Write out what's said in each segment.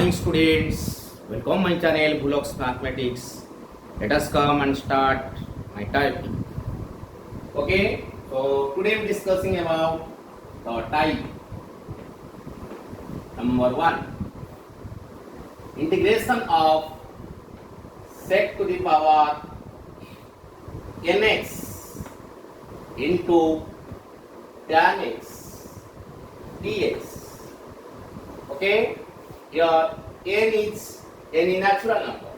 morning students, welcome my channel Bhuloks Mathematics. Let us come and start my typing. Okay, so today we are discussing about the type. Number 1, integration of sec to the power nx into tan x dx. Okay, here n is any natural number.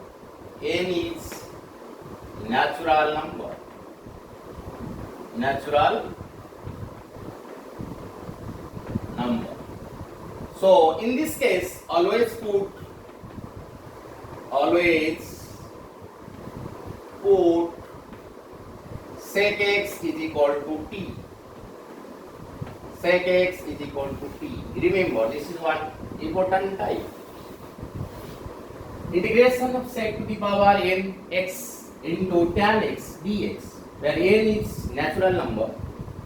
N is natural number. So in this case, always put sec x is equal to t. Sec x is equal to t. Remember, this is one important type. Integration of sec to the power n x into tan x dx, where n is natural number.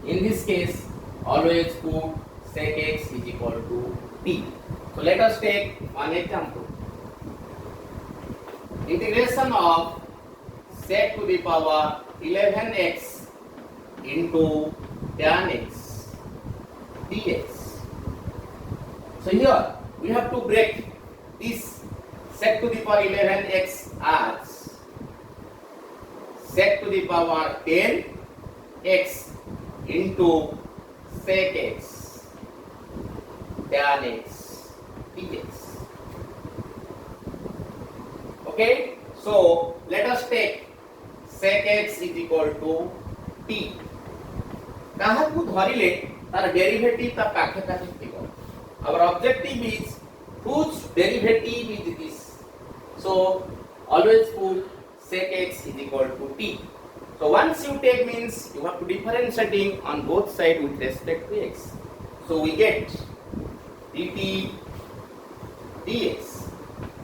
In this case, always put sec x is equal to t. So let us take one example. Integration of sec to the power 11x into tan x dx. So here we have to break this sec to the power 11x as sec to the power 10x into sec x tan x dx. Okay, so let us take sec x is equal to t. काहाकू धरिले तार derivative ता पाखे पाखे थिबो. Our objective is whose derivative is this. So always put sec x is equal to t. So once you take means you have to differentiating on both sides with respect to x. So we get dt dx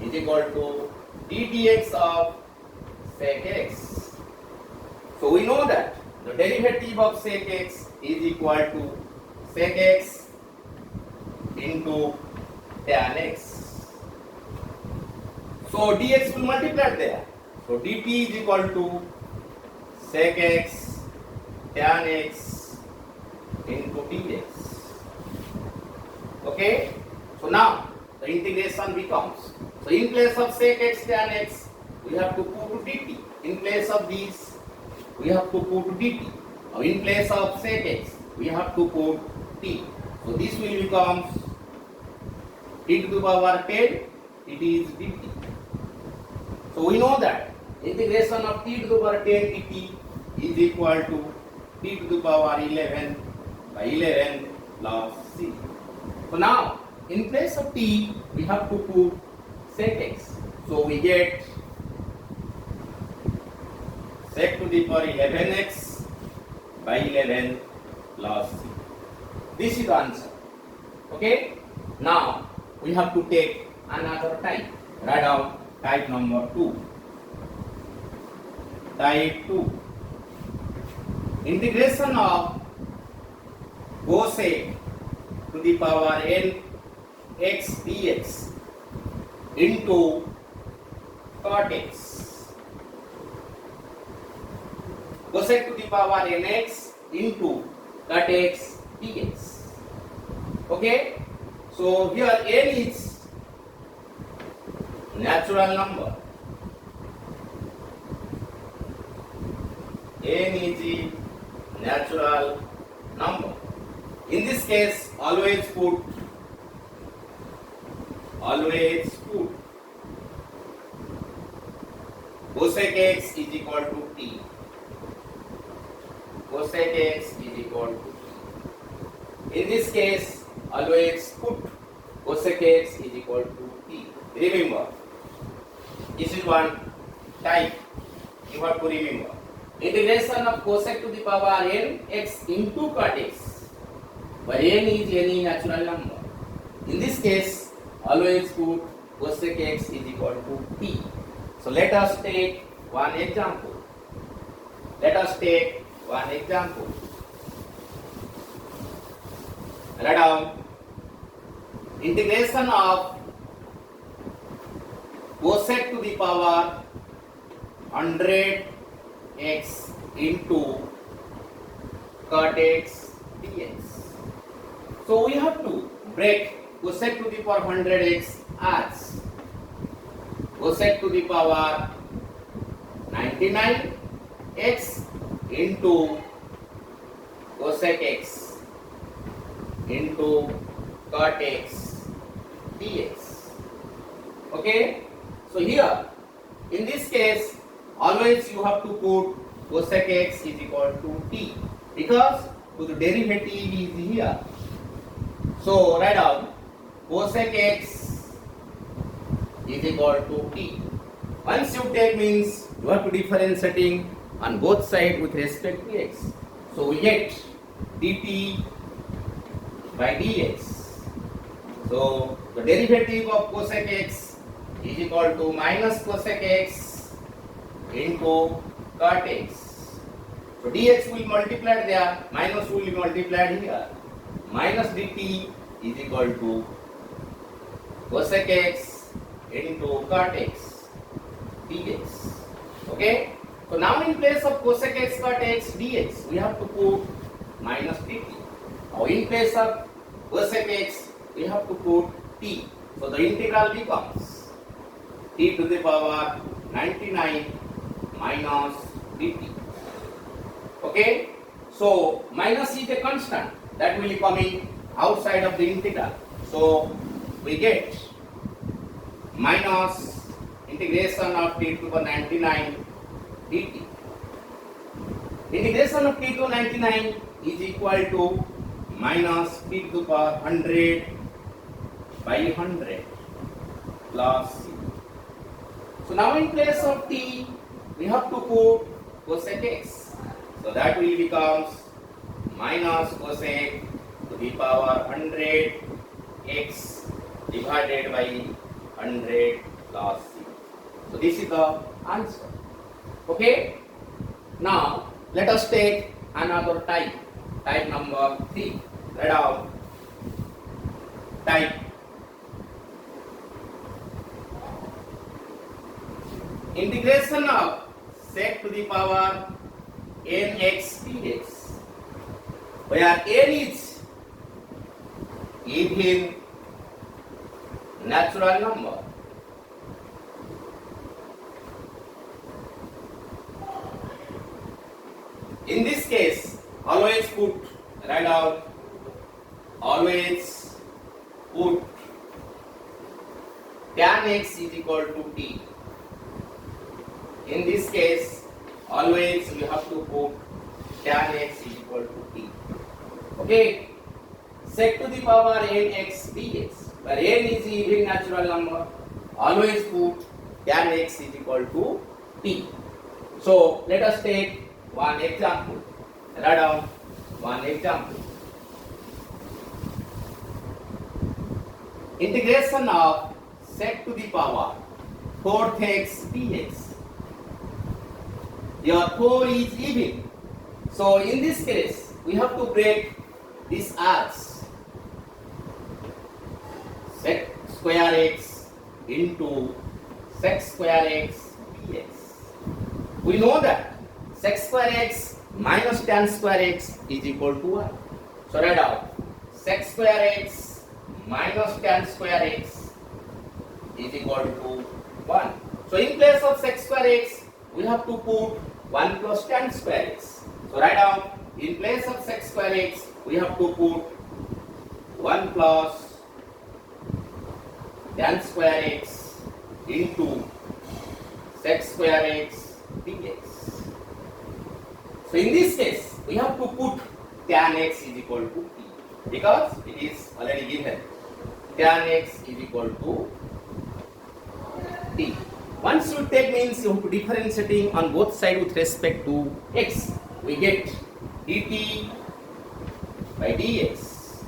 is equal to ddx of sec x. So we know that the derivative of sec x is equal to sec x into tan x. So dx will multiply there. So dt is equal to sec x tan x into dx. Okay. So now the integration becomes. So in place of sec x tan x, we have to put dt. In place of this, we have to put dt. Or in place of sec x, we have to put t. So this will become t to the power 10. It is dt. So we know that integration of t to the power 10 dt is equal to t to the power 11 by 11 plus c. So now in place of t, we have to put sec x. So we get sec to the power 11x by 11 plus c. This is the answer. Okay. Now we have to take another type. Write down type number 2. Type 2. Integration of cosec to the power n x dx into cot x. Cosec to the power nx into cot x dx. Okay. So here n is natural number. N is a natural number. In this case, always put cosec x is equal to t. Cosec x is equal to t. In this case, always put cosec x is equal to t. Remember, this is one type. You have to remember. Integration of cosec to the power n x into cot x, where n is any natural number. In this case, always put cosec x is equal to t. So let us take one example. Write down integration of cosec to the power 100x into cot x dx. So we have to break cosec to the power 100x as cosec to the power 99x into cosec x into cot x dx. Okay, so here in this case always you have to put cosec x is equal to t because the derivative is here. So write down cosec x is equal to t. Once you take means you have to differentiating on both sides with respect to x. So we get dt by dx. So the derivative of cosec x is equal to minus cosec x into cot x. So dx will multiply there, minus will be multiplied here. Minus dt is equal to cosec x into cot x dx. Okay. So now in place of cosec x cot x dx, we have to put minus dt. Now in place of cosec x, we have to put t. So the integral becomes t to the power 99 minus dt. Okay. So minus is a constant that will be coming outside of the integral. So we get minus integration of t to the power 99 dt. Integration of t to 99 is equal to minus t to the power 100 by 100 plus c. So now in place of t, we have to put cosec x. So that will becomes minus cosec to the power 100 x divided by 100 plus c. So this is the answer. Okay. Now let us take another type. Type number 3. Write down type integration of sec to the power nx dx, where n is even natural number. In this case, always put, write down, always put tan x is equal to t. In this case, always we have to put tan x is equal to t. Okay, sec to the power nx dx, where n is even natural number, always put tan x is equal to t. So let us take one example. Write down one example. Integration of sec to the power 4th x dx. Your 4 is even. So in this case, we have to break this as sec square x into sec square x dx. We know that sec square x minus tan square x is equal to 1. So write down sec square x minus tan square x is equal to 1. So in place of sec square x, we have to put 1 plus tan square x. So write down in place of sec square x, we have to put 1 plus tan square x into sec square x dx. So in this case, we have to put tan x is equal to t because it is already given. Tan x is equal to t. Once you take means you have to differentiating on both sides with respect to x. We get dt by dx.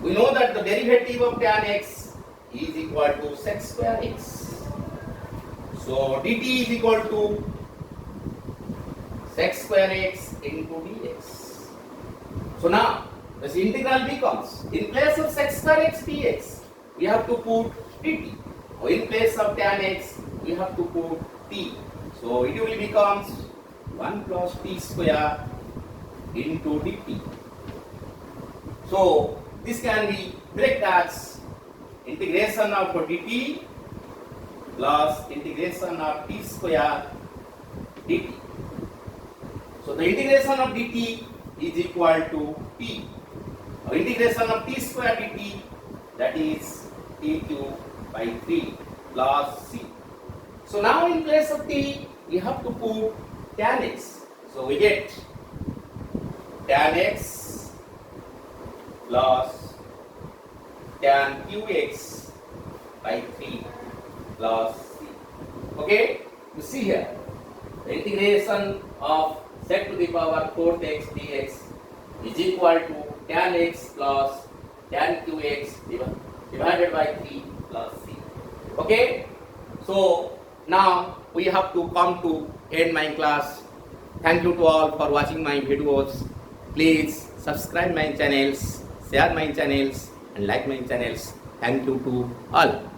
We know that the derivative of tan x is equal to sec square x. So dt is equal to sec square x into dx. So now this integral becomes, in place of sec square x dx, we have to put dt. In place of tan x, we have to put t. So it will becomes 1 plus t square into dt. So this can be break as integration of dt plus integration of t square dt. So the integration of dt is equal to t. Integration of t square dt, that is t cube by 3 plus c. So now in place of t, we have to put tan x. So we get tan x plus tan qx by 3 plus c. Okay, you see here the integration of z to the power 4th x dx is equal to tan x plus tan qx divided by 3 plus c. Okay, so now we have to come to end my class. Thank you to all for watching my videos. Please subscribe my channels, share my channels and like my channels. Thank you to all.